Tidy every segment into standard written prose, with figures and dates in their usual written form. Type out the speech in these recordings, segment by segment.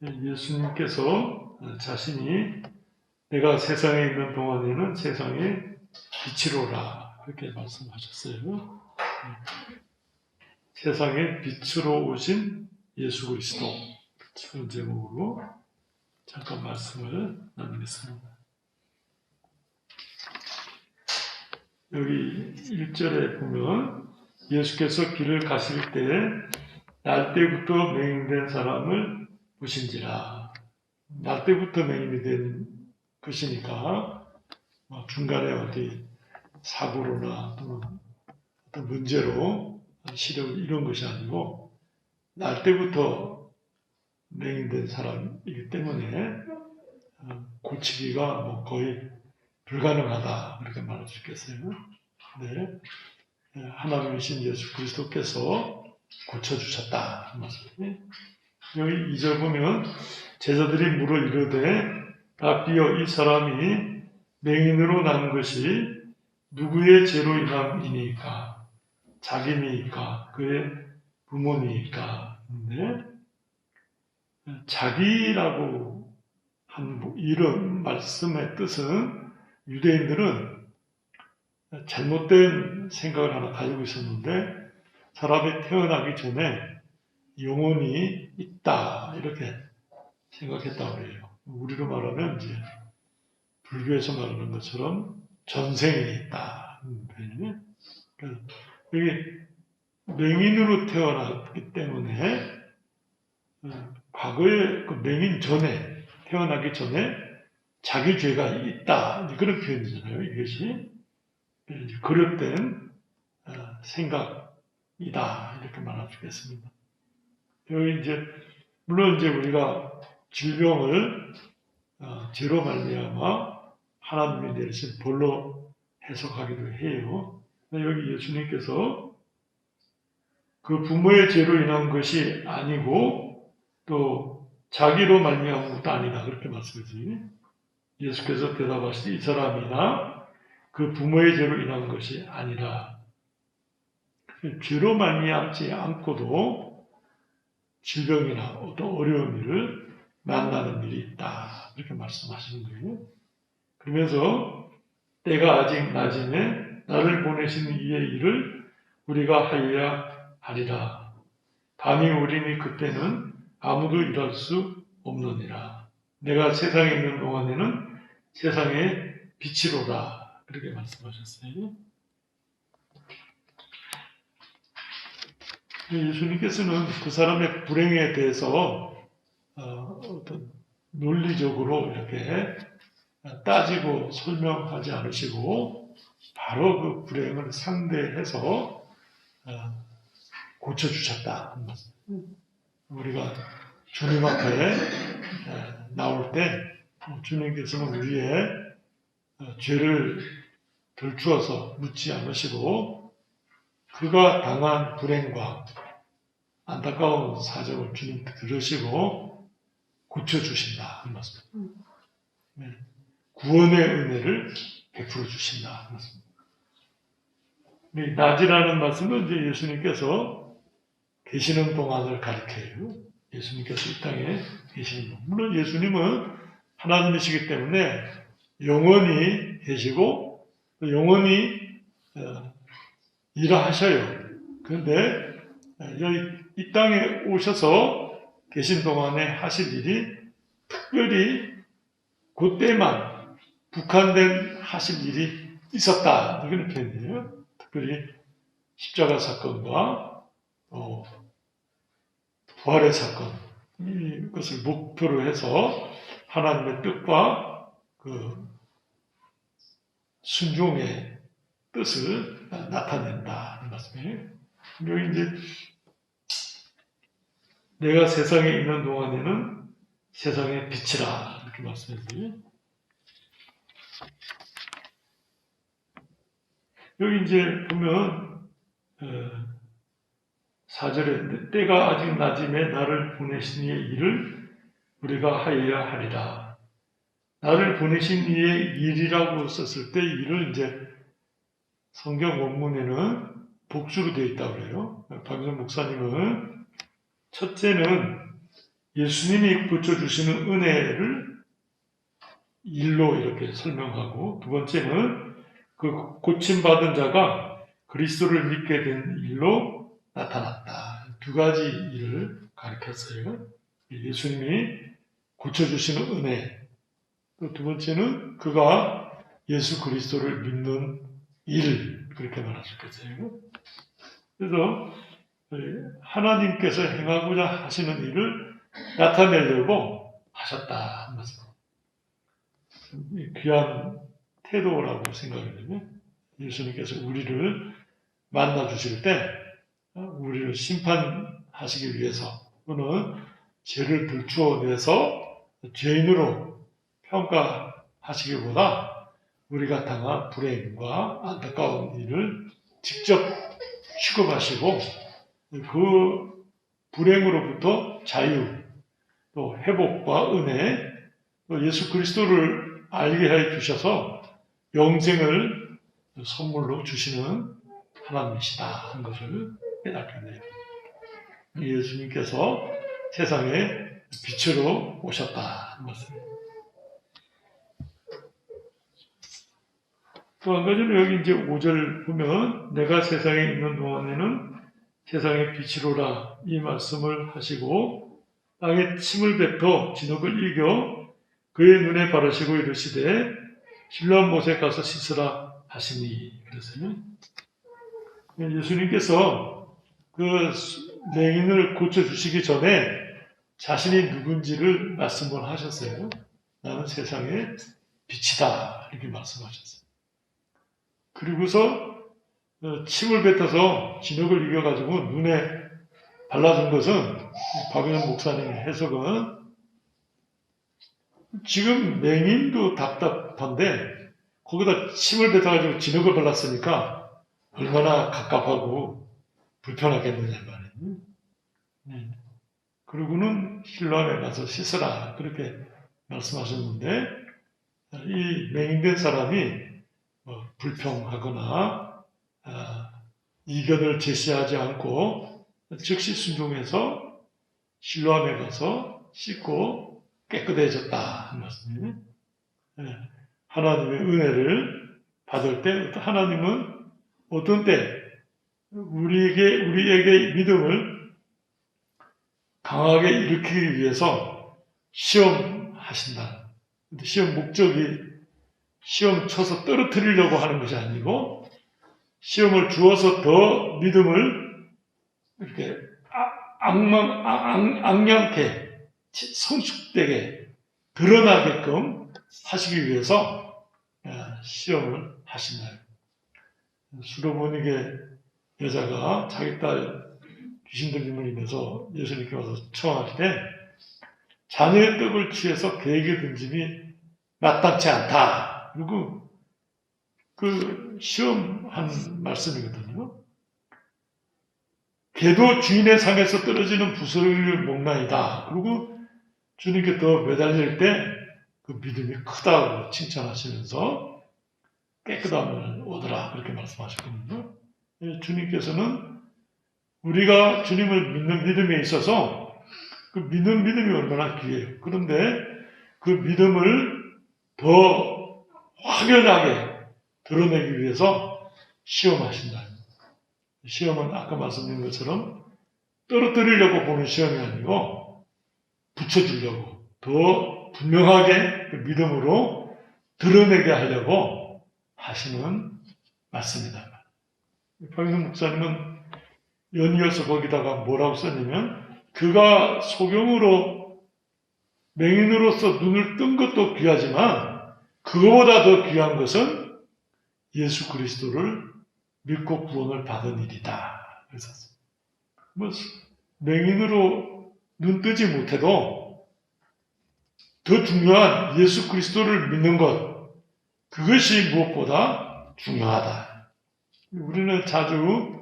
예수님께서 자신이 내가 세상에 있는 동안에는 세상의 빛이로라 그렇게 말씀하셨어요. 세상의 빛으로 오신 예수 그리스도 그런 제목으로 잠깐 말씀을 나누겠습니다. 여기 1절에 보면 예수께서 길을 가실 때에 날때부터 맹인된 사람을 보신지라. 날때부터 맹인이 된 것이니까 중간에 어디 사고로나 또는 어떤 문제로 시력 이런 것이 아니고 날때부터 맹인된 사람이기 때문에 고치기가 거의 불가능하다 그렇게 말할 수 있겠어요. 네. 하나님이신 예수 그리스도께서 고쳐주셨다. 여기 2절 보면 제자들이 물어 이르되 라삐여 이 사람이 맹인으로 난 것이 누구의 죄로 인함이니까? 자기니까? 그의 부모니까? 근데 자기라고 한 이런 말씀의 뜻은 유대인들은 잘못된 생각을 하나 가지고 있었는데 사람이 태어나기 전에 영혼이 있다 이렇게 생각했다고 해요. 우리로 말하면 이제 불교에서 말하는 것처럼 전생이 있다. 여기 맹인으로 태어났기 때문에 과거에 그 맹인 전에 태어나기 전에 자기 죄가 있다 그런 표현이잖아요. 이것이 그릇된 생각이다 이렇게 말할 수 있겠습니다. 여기 물론 우리가 질병을 죄로 말미암아 하나님이 내리신 벌로 해석하기도 해요. 여기 예수님께서 그 부모의 죄로 인한 것이 아니고 또 자기로 말미암은 것도 아니다 그렇게 말씀하지. 예수께서 대답하시되 이 사람이나 그 부모의 죄로 인한 것이 아니라 죄로 말미암지 않고도 질병이나 어떤 어려운 일을 만나는 일이 있다 이렇게 말씀하시는 거예요. 그러면서 때가 아직 낮음에 나를 보내신 이의 일을 우리가 하여야 하리라. 밤이 오리니 그때는 아무도 일할 수 없느니라. 내가 세상에 있는 동안에는 세상의 빛이로라. 그렇게 말씀하셨어요. 예수님께서는 그 사람의 불행에 대해서 어떤 논리적으로 이렇게 따지고 설명하지 않으시고 바로 그 불행을 상대해서 고쳐주셨다. 우리가 주님 앞에 나올 때 주님께서는 우리의 죄를 덜주어서 묻지 않으시고 그가 당한 불행과 안타까운 사정을 주님 들으시고 고쳐주신다. 구원의 은혜를 베풀어 주신다. 낮이라는 말씀은 이제 예수님께서 계시는 동안을 가리켜요. 예수님께서 이 땅에 계시는 동안. 물론 예수님은 하나님이시기 때문에 영원히 계시고 영원히 일하셔요. 그런데 이 땅에 오셔서 계신 동안에 하실 일이 특별히 그때만 국한된 하실 일이 있었다. 이런 표현이에요. 특별히 십자가 사건과 부활의 사건 이것을 목표로 해서 하나님의 뜻과 그 순종의 뜻을 나타낸다. 이 말씀이에요. 여기 내가 세상에 있는 동안에는 세상의 빛이라 이렇게 말씀했어요. 여기 보면 4절에 때가 아직 낮음에 나를 보내신 이의 일을 우리가 하여야 하리라. 나를 보내신 이의 일이라고 썼을 때 일을 성경 원문에는 복수로 되어 있다고 그래요. 박윤선 목사님은 첫째는 예수님이 고쳐주시는 은혜를 일로 이렇게 설명하고, 두 번째는 그 고침받은 자가 그리스도를 믿게 된 일로 나타났다. 두 가지 일을 가르쳤어요. 예수님이 고쳐주시는 은혜, 또 두 번째는 그가 예수 그리스도를 믿는 일, 그렇게 말할 수 있겠어요. 그래서 하나님께서 행하고자 하시는 일을 나타내려고 하셨다. 귀한 태도라고 생각하거든요. 예수님께서 우리를 만나 주실 때 우리를 심판하시기 위해서, 또는 죄를 들추어내서 죄인으로 평가하시기보다 우리가 당한 불행과 안타까운 일을 직접 취급하시고 그 불행으로부터 자유, 또 회복과 은혜, 또 예수 그리스도를 알게 해 주셔서 영생을 선물로 주시는 하나님이시다 하는 것을 깨닫겠네요. 예수님께서 세상에 빛으로 오셨다 하는 것입니다. 또 한 가지는 여기 이제 5절 보면 내가 세상에 있는 동안에는 세상의 빛이로라 이 말씀을 하시고 땅에 침을 뱉어 진흙을 이겨 그의 눈에 바르시고 이르시되 실로암 못에 가서 씻으라 하시니. 그랬어요. 예수님께서 그 맹인을 고쳐주시기 전에 자신이 누군지를 말씀을 하셨어요. 나는 세상의 빛이다 이렇게 말씀하셨어요. 그리고서 침을 뱉어서 진흙을 이겨가지고 눈에 발라준 것은 박윤 목사님의 해석은 지금 맹인도 답답한데 거기다 침을 뱉어가지고 진흙을 발랐으니까 얼마나 갑갑하고 불편하겠느냐 말이에요. 그리고는 실로암에 가서 씻으라 그렇게 말씀하셨는데 이 맹인된 사람이 불평하거나 이견을 제시하지 않고 즉시 순종해서 실로암에 가서 씻고 깨끗해졌다 하는 말씀이에요. 하나님의 은혜를 받을 때 하나님은 어떤 때 우리에게 믿음을 강하게 일으키기 위해서 시험하신다. 시험 목적이 시험 쳐서 떨어뜨리려고 하는 것이 아니고 시험을 주어서 더 믿음을 이렇게 악량케 성숙되게 드러나게끔 하시기 위해서 시험을 하신다. 수로보니게 여자가 자기 딸 귀신 들림을 인해서 예수님께 와서 청할 때 자녀의 떡을 취해서 개에게 던짐이 마땅치 않다. 그리고 그 시험한 말씀이거든요. 개도 주인의 상에서 떨어지는 부스러기를 먹나이다. 그리고 주님께 더 매달릴 때 그 믿음이 크다고 칭찬하시면서 깨끗함을 얻으라 그렇게 말씀하셨거든요. 주님께서는 우리가 주님을 믿는 믿음에 있어서 그 믿는 믿음이 얼마나 귀해요. 그런데 그 믿음을 더 확연하게 드러내기 위해서 시험하신다. 시험은 아까 말씀드린 것처럼 떨어뜨리려고 보는 시험이 아니고 붙여주려고 더 분명하게 그 믿음으로 드러내게 하려고 하시는 말씀이다. 박윤 목사님은 연이어서 거기다가 뭐라고 썼냐면 그가 소경으로 맹인으로서 눈을 뜬 것도 귀하지만 그거보다 더 귀한 것은 예수 그리스도를 믿고 구원을 받은 일이다. 그래서 맹인으로 눈 뜨지 못해도 더 중요한 예수 그리스도를 믿는 것, 그것이 무엇보다 중요하다. 우리는 자주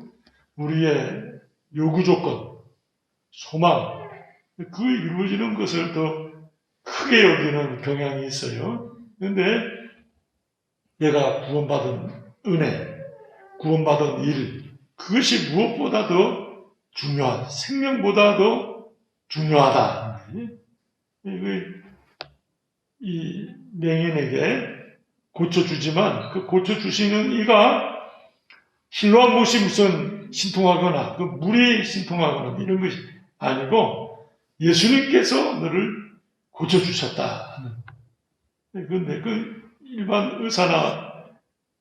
우리의 요구 조건, 소망, 그 이루어지는 것을 더 크게 여기는 경향이 있어요. 그런데 내가 구원받은 은혜, 구원받은 일, 그것이 무엇보다 더 중요하다. 생명보다 더 중요하다. 이 맹인에게 고쳐주지만 그 고쳐주시는 이가 실로암 못이 무슨 신통하거나 그 물이 신통하거나 이런 것이 아니고 예수님께서 너를 고쳐주셨다. 그런데 그 일반 의사가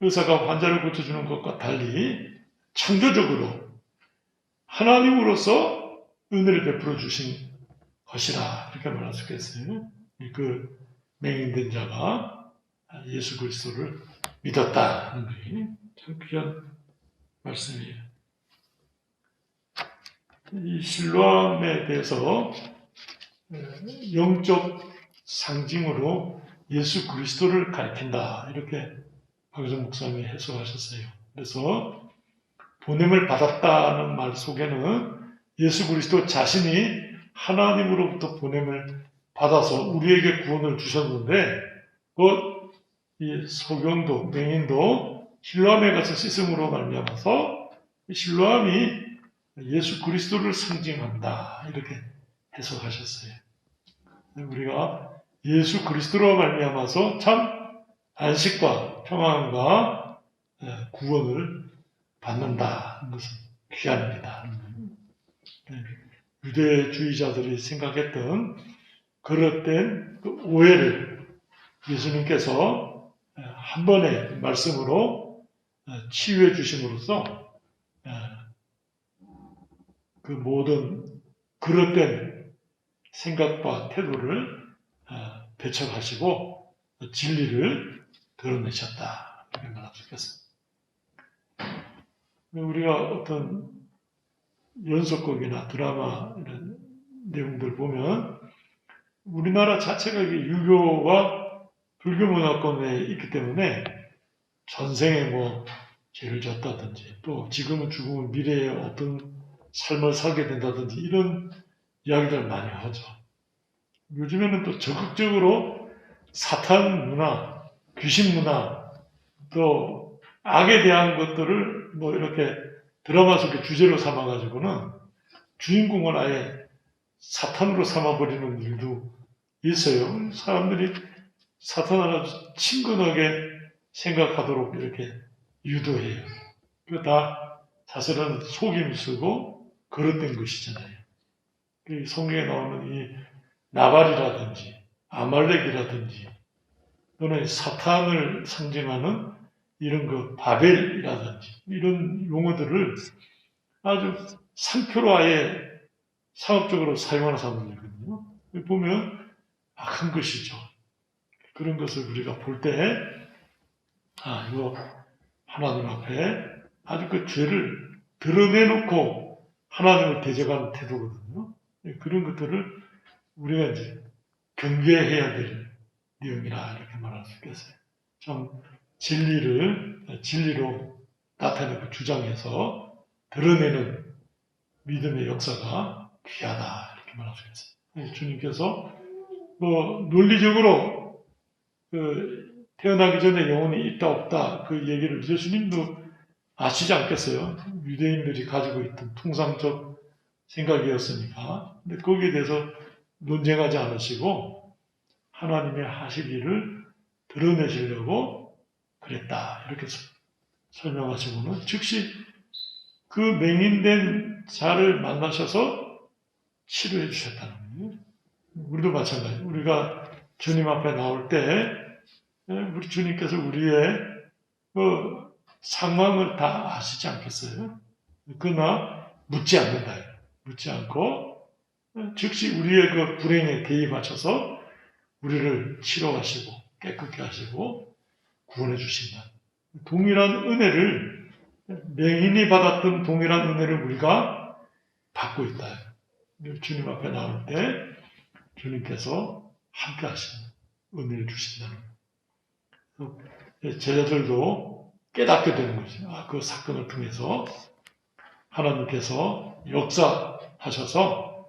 환자를 고쳐주는 것과 달리 창조적으로 하나님으로서 은혜를 베풀어 주신 것이라 이렇게 말할 수 있겠어요. 그 맹인된 자가 예수 그리스도를 믿었다 하는 것이 참 귀한 말씀이에요. 이 실로암에 대해서 영적 상징으로 예수 그리스도를 가리킨다 이렇게 박유선 목사님이 해석하셨어요. 그래서 보냄을 받았다는 말 속에는 예수 그리스도 자신이 하나님으로부터 보냄을 받아서 우리에게 구원을 주셨는데 이 소경도 맹인도 실로암에 가서 씻음으로 말미암아서 실로암이 예수 그리스도를 상징한다 이렇게 해석하셨어요. 우리가 예수 그리스도로 말미암아서 참 안식과 평안과 구원을 받는다. 것은 귀합니다. 유대주의자들이 생각했던 그릇된 그 오해를 예수님께서 한 번의 말씀으로 치유해 주심으로써 그 모든 그릇된 생각과 태도를 배척하시고 진리를 드러내셨다. 이렇게 말할 수 있겠습니다. 우리가 어떤 연속극이나 드라마 이런 내용들 보면 우리나라 자체가 유교와 불교 문화권에 있기 때문에 전생에 뭐 죄를 졌다든지 또 지금은 죽으면 미래에 어떤 삶을 살게 된다든지 이런 이야기들 많이 하죠. 요즘에는 또 적극적으로 사탄 문화, 귀신 문화, 또 악에 대한 것들을 뭐 이렇게 드라마 속의 주제로 삼아가지고는 주인공을 아예 사탄으로 삼아버리는 일도 있어요. 사람들이 사탄을 아주 친근하게 생각하도록 이렇게 유도해요. 그거 다 사실은 속임을 쓰고 그릇된 것이잖아요. 성경에 나오는 이 나발이라든지 아말렉이라든지 또는 사탄을 상징하는 이런 그 바벨이라든지 이런 용어들을 아주 상표로 아예 상업적으로 사용하는 사람들이거든요. 보면 악한 것이죠. 그런 것을 우리가 볼 때, 이거 하나님 앞에 아주 그 죄를 드러내놓고 하나님을 대적하는 태도거든요. 그런 것들을 우리가 이제 경계해야 될 내용이라 이렇게 말할 수 있겠어요. 참 진리를 진리로 나타내고 주장해서 드러내는 믿음의 역사가 귀하다 이렇게 말할 수 있겠어요. 주님께서 뭐 논리적으로 태어나기 전에 영혼이 있다 없다 그 얘기를 예수님도 아시지 않겠어요? 유대인들이 가지고 있던 통상적 생각이었으니까. 근데 거기에 대해서 논쟁하지 않으시고 하나님의 하실 일을 드러내시려고 그랬다. 이렇게 설명하시고는 즉시 그 맹인된 자를 만나셔서 치료해 주셨다는 거예요. 우리도 마찬가지예요. 우리가 주님 앞에 나올 때 우리 주님께서 우리의 그 상황을 다 아시지 않겠어요? 그러나 묻지 않는다. 묻지 않고 즉시 우리의 그 불행에 개입하셔서 우리를 치료하시고 깨끗게 하시고 구원해 주신다. 동일한 은혜를 맹인이 받았던 동일한 은혜를 우리가 받고 있다. 주님 앞에 나올 때 주님께서 함께 하시는 은혜를 주신다는 거예요. 제자들도 깨닫게 되는 거죠. 그 사건을 통해서 하나님께서 역사하셔서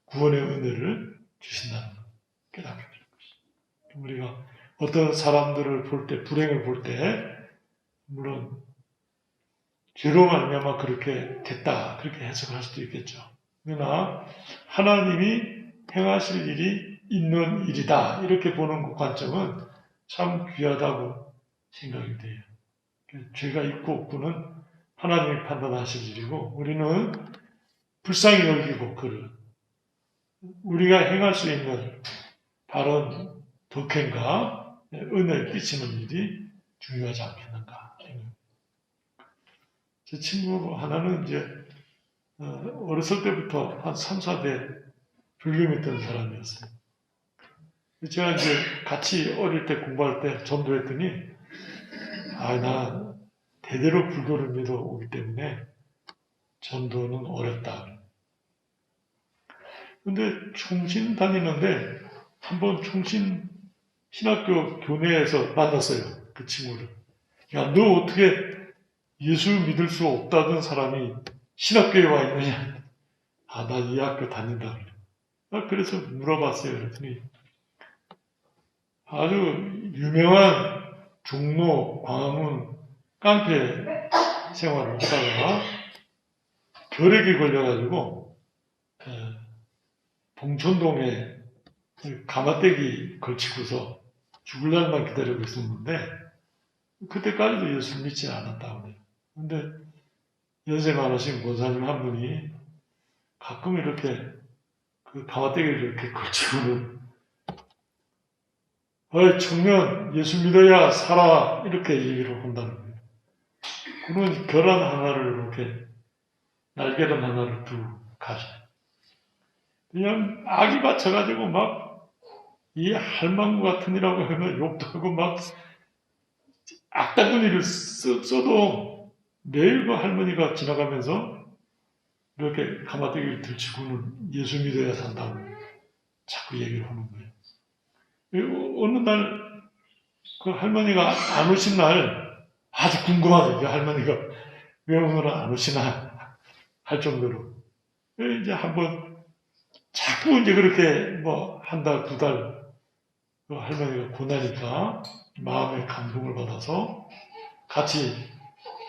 구원의 은혜를 주신다는 걸 깨닫게 되는 것이죠. 우리가 어떤 사람들을 볼 때, 불행을 볼 때, 물론 죄로 말미암아 그렇게 됐다, 그렇게 해석할 수도 있겠죠. 그러나 하나님이 행하실 일이 있는 일이다. 이렇게 보는 그 관점은 참 귀하다고 생각이 돼요. 죄가 있고 없고는 하나님이 판단하실 일이고 우리는 불쌍히 여기고 그를 우리가 행할 수 있는 바른 덕행과 은혜를 끼치는 일이 중요하지 않겠는가. 제 친구 하나는 이제 어렸을 때부터 한 3, 4대 불교 믿던 사람이었어요. 제가 이제 같이 어릴 때 공부할 때 전도했더니 나 대대로 불교를 믿어오기 때문에 전도는 어렵다. 근데 총신 다니는데 한번 총신 신학교 교내에서 만났어요. 그 친구를. 야, 너 어떻게 예수 믿을 수 없다던 사람이 신학교에 와 있느냐? 나 이 학교 다닌다. 그래서 물어봤어요. 그랬더니 아주 유명한 종로, 광화문, 깡패 생활을 하다가 결핵이 걸려가지고 봉천동에 가마떼기 걸치고서 죽을 날만 기다리고 있었는데 그때까지도 예수를 믿지 않았다고 해요. 근데 연세 많으신 권사님 한 분이 가끔 이렇게 그 가마떼기를 이렇게 걸치고는 어이 청년 예수 믿어야 살아 이렇게 얘기를 한다는 거예요. 그런 결혼 하나를 이렇게 날개란 하나를 두고 가셔요. 그냥 악이 받쳐가지고 막 이 할망구 같은 이라고 하면 욕도 하고 막 악다구니를 써도 매일 그 할머니가 지나가면서 이렇게 가마떼기를 들치고는 예수 믿어야 산다고 자꾸 얘기를 하는 거예요. 어느 날 그 할머니가 안 오신 날 아주 궁금하죠. 할머니가 왜 오늘은 안 오시나 할 정도로. 이제 한번 자꾸 이제 그렇게 뭐 한 달, 두 달 그 할머니가 고나니까 마음의 감동을 받아서 같이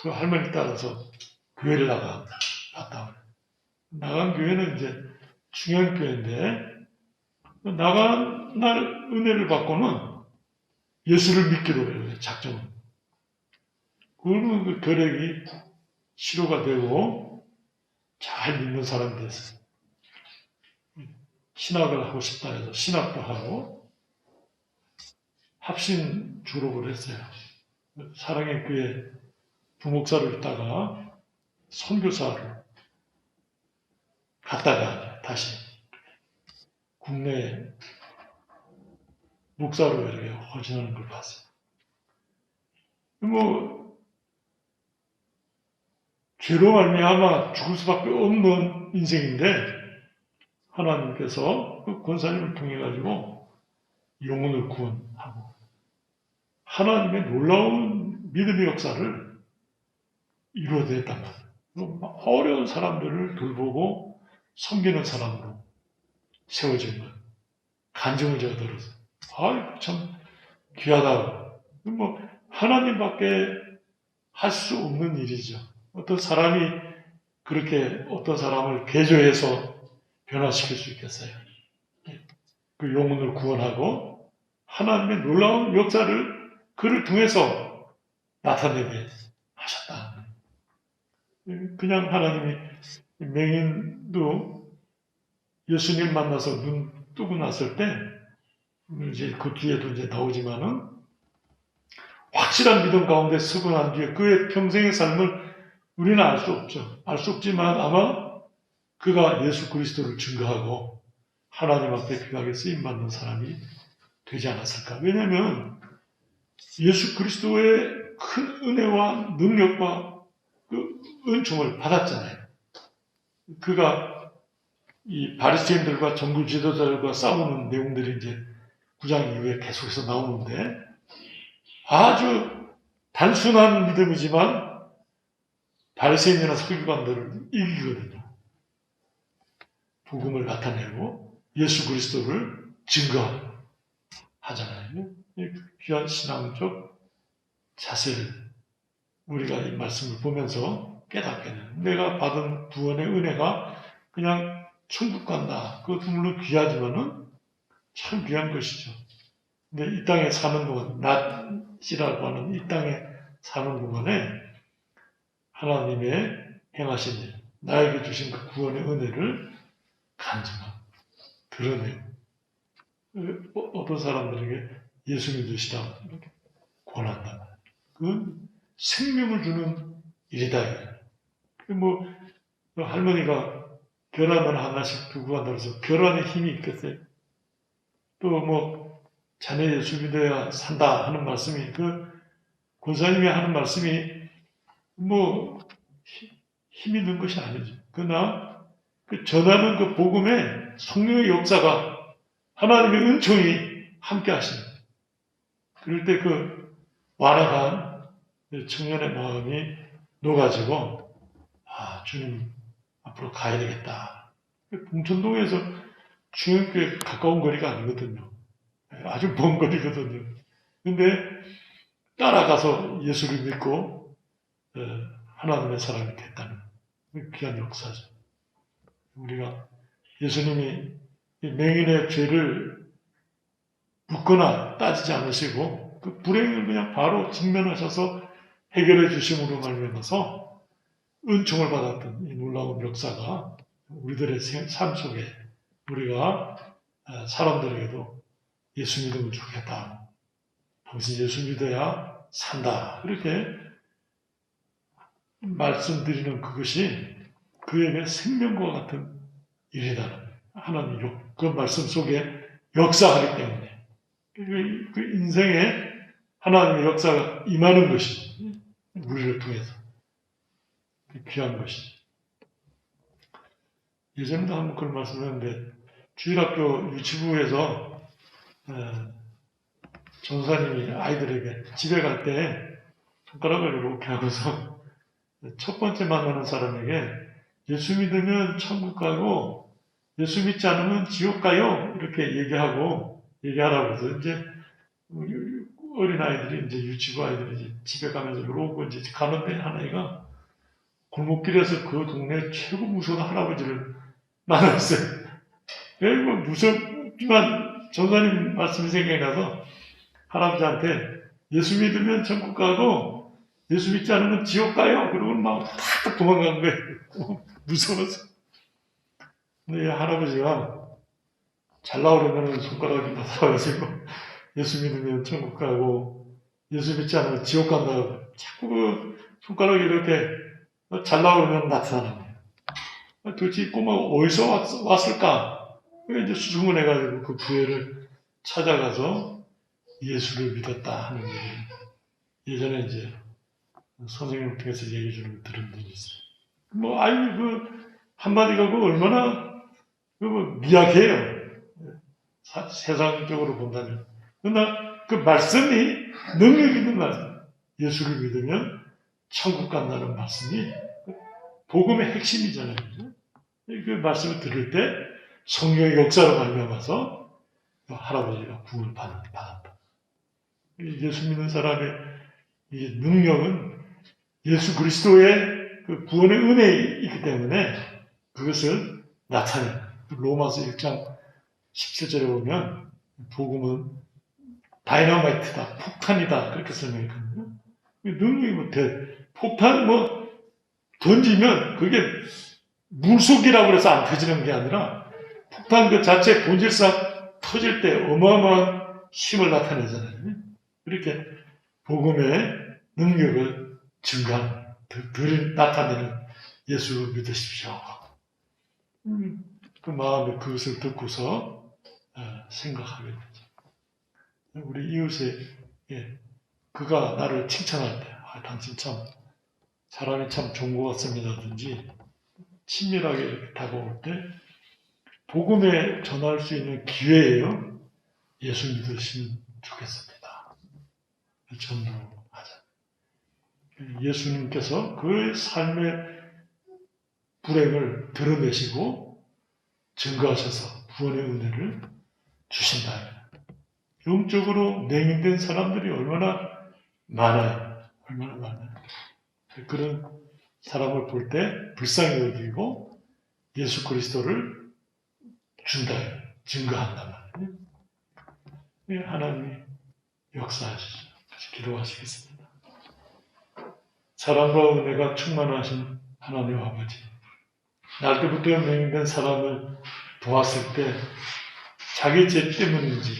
그 할머니 따라서 교회를 갔다. 나간 교회는 이제 중앙교회인데 나간 날 은혜를 받고는 예수를 믿기로 해요. 작정은. 그러면 그 결핵이 치료가 되고 잘 믿는 사람이 됐어요. 신학을 하고 싶다 해서 신학도 하고 합신 졸업을 했어요. 사랑의 교회 부목사를 있다가 선교사를 갔다가 다시 국내 목사로 이렇게 헌신하는 걸 봤어요. 죄로 말미암아 죽을 수밖에 없는 인생인데 하나님께서 그 권사님을 통해 가지고 영혼을 구원하고 하나님의 놀라운 믿음의 역사를 이루어냈단 말이에요. 어려운 사람들을 돌보고 섬기는 사람으로 세워진 거예요. 간증을 제가 들었어요. 참 귀하다고. 하나님밖에 할 수 없는 일이죠. 어떤 사람이 그렇게 어떤 사람을 개조해서 변화시킬 수 있겠어요. 그 영혼을 구원하고 하나님의 놀라운 역사를 그를 통해서 나타내게 하셨다. 그냥 하나님이 맹인도 예수님 만나서 눈 뜨고 났을 때 이제 그 뒤에도 이제 나오지만은 확실한 믿음 가운데 서고 난 뒤에 그의 평생의 삶을 우리는 알 수 없죠. 알 수 없지만 아마 그가 예수 그리스도를 증거하고 하나님 앞에 귀하게 쓰임받는 사람이 되지 않았을까. 왜냐하면 예수 그리스도의 큰 은혜와 능력과 그 은총을 받았잖아요. 그가 이 바리새인들과 정부 지도자들과 싸우는 내용들이 이제 9장 이후에 계속해서 나오는데 아주 단순한 믿음이지만 바리새인이나 서기관들을 이기거든요. 복음을 나타내고 예수 그리스도를 증거하잖아요. 귀한 신앙적 자세를 우리가 이 말씀을 보면서 깨닫게 되는 내가 받은 구원의 은혜가 그냥 천국 간다. 그것도 물론 귀하지만은 참 귀한 것이죠. 근데 이 땅에 사는 동안, 낮이라고 하는 이 땅에 사는 동안에 하나님의 행하신 일, 나에게 주신 그 구원의 은혜를 간증하고 드러내고, 어떤 사람들에게 예수 믿으시라 이렇게 권한다. 그건 생명을 주는 일이다. 뭐 할머니가 결혼을 하나씩 두고 간다고 해서 결혼에 힘이 있겠어요? 또 뭐 자네 예수 믿어야 산다 하는 말씀이, 그 권사님이 하는 말씀이 뭐 힘이 있는 것이 아니죠. 그러나 그 전하는 그 복음에 성령의 역사가, 하나님의 은총이 함께 하십니다. 그럴 때 그 완악한 청년의 마음이 녹아지고, 아, 주님 앞으로 가야 되겠다. 봉천동에서 중형교회 가까운 거리가 아니거든요. 아주 먼 거리거든요. 근데 따라가서 예수를 믿고 하나님의 사람이 됐다는 귀한 역사죠. 우리가 예수님이 맹인의 죄를 묻거나 따지지 않으시고 그 불행을 그냥 바로 직면하셔서 해결해 주심으로 말미암아서 은총을 받았던 이 놀라운 역사가 우리들의 삶 속에, 우리가 사람들에게도 예수 믿음을 주겠다, 당신 예수 믿어야 산다, 이렇게 말씀드리는 그것이 그에게 생명과 같은 일이다. 하나님 그 말씀 속에 역사하기 때문에 그 인생에 하나님의 역사가 임하는 것이 우리를 통해서 귀한 것이지. 예전에도 한번 그런 말씀을 했는데, 주일학교 유치부에서 전사님이 아이들에게 집에 갈 때 손가락을 이렇게 하고서 첫 번째 만나는 사람에게 예수 믿으면 천국 가고 예수 믿지 않으면 지옥 가요, 이렇게 얘기하라고 해서 이제 어린 아이들이, 이제 유치부 아이들이 이제 집에 가면서 이러고 이제 가는데 한 아이가 골목길에서 그 동네 최고 무서운 할아버지를 만났어요. 뭐 무섭지만 전사님 말씀이 생각이 나서 할아버지한테 예수 믿으면 천국 가고 예수 믿지 않으면 지옥 가요, 그러고 막 탁 도망간 거예요. 무서워서. 근데 이 할아버지가 잘 나오려면 손가락이 나타나가지고 예수 믿으면 천국 가고 예수 믿지 않으면 지옥 간다고 자꾸 그 손가락이 이렇게 잘 나오려면 나타나는 거예요. 도대체 이 꼬마가 어디서 왔을까? 이제 수중을 해가지고 그 교회를 찾아가서 예수를 믿었다 하는 얘기. 예전에 이제 선생님을 통해서 얘기 주는 걸 들은 적이 있어요. 뭐, 아이, 한마디가 얼마나 미약해요. 세상적으로 본다면. 그러나 그 말씀이 능력 있는 말씀. 예수를 믿으면 천국 간다는 말씀이 복음의 핵심이잖아요. 그 말씀을 들을 때 성령의 역사로 말미암아서 할아버지가 구원을 받았다. 예수 믿는 사람의 이 능력은 예수 그리스도의 그 구원의 은혜에 있기 때문에 그것을 나타내요. 로마서 1장 17절에 보면 복음은 다이너마이트다, 폭탄이다, 그렇게 설명했거든요. 능력이 폭탄 던지면 그게 물속이라고 해서 안 터지는 게 아니라 폭탄 그 자체 본질상 터질 때 어마어마한 힘을 나타내잖아요. 이렇게 복음의 능력을 나타내는 예수를 믿으십시오. 그 마음에 그것을 듣고서 생각하게 되죠. 우리 이웃에 그가 나를 칭찬할 때, 당신 참 사람이 참 좋은 것 같습니다든지 친밀하게 이렇게 다가올 때 복음에 전할 수 있는 기회예요. 예수 믿으시면 좋겠습니다. 전도하자. 예수님께서 그의 삶의 불행을 드러내시고 증거하셔서 구원의 은혜를 주신다. 영적으로 맹인된 사람들이 얼마나 많아요. 얼마나 많아요. 그런 사람을 볼 때 불쌍히 여기고 예수 그리스도를 준다, 증거한단 말이에요. 예, 하나님이 역사하시죠. 같이 기도하시겠습니다. 사랑과 은혜가 충만하신 하나님 아버지, 날 때부터 맹인된 사람을 보았을 때 자기 죄 때문인지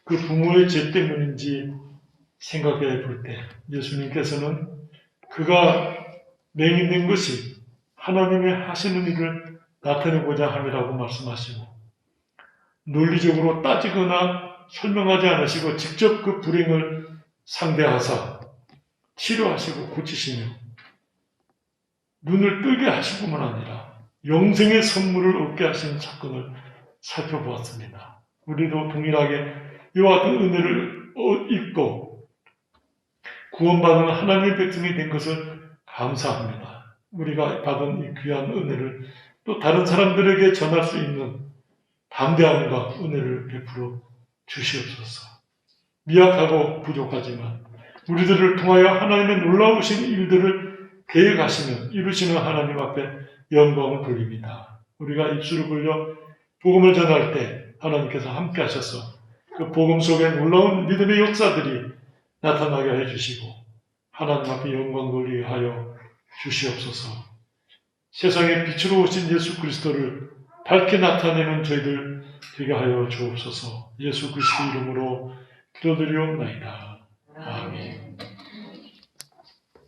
그 부모의 죄 때문인지 생각해 볼 때 예수님께서는 그가 맹인된 것이 하나님의 하시는 일을 나타내고자 함이라고 말씀하시고 논리적으로 따지거나 설명하지 않으시고 직접 그 불행을 상대하사 치료하시고 고치시며 눈을 뜨게 하실 뿐만 아니라 영생의 선물을 얻게 하신 사건을 살펴보았습니다. 우리도 동일하게 이와 같은 은혜를 입고 구원받은 하나님의 백성이 된 것을 감사합니다. 우리가 받은 이 귀한 은혜를 또 다른 사람들에게 전할 수 있는 담대함과 은혜를 베풀어 주시옵소서. 미약하고 부족하지만 우리들을 통하여 하나님의 놀라우신 일들을 계획하시며 이루시는 하나님 앞에 영광을 돌립니다. 우리가 입술을 벌려 복음을 전할 때 하나님께서 함께 하셔서 그 복음 속에 놀라운 믿음의 역사들이 나타나게 해주시고 하나님 앞에 영광 돌리게 하여 주시옵소서. 세상에 빛으로 오신 예수 그리스도를 밝게 나타내는 저희들 되게 하여 주옵소서. 예수 그리스도 이름으로 기도드리옵나이다. 아멘.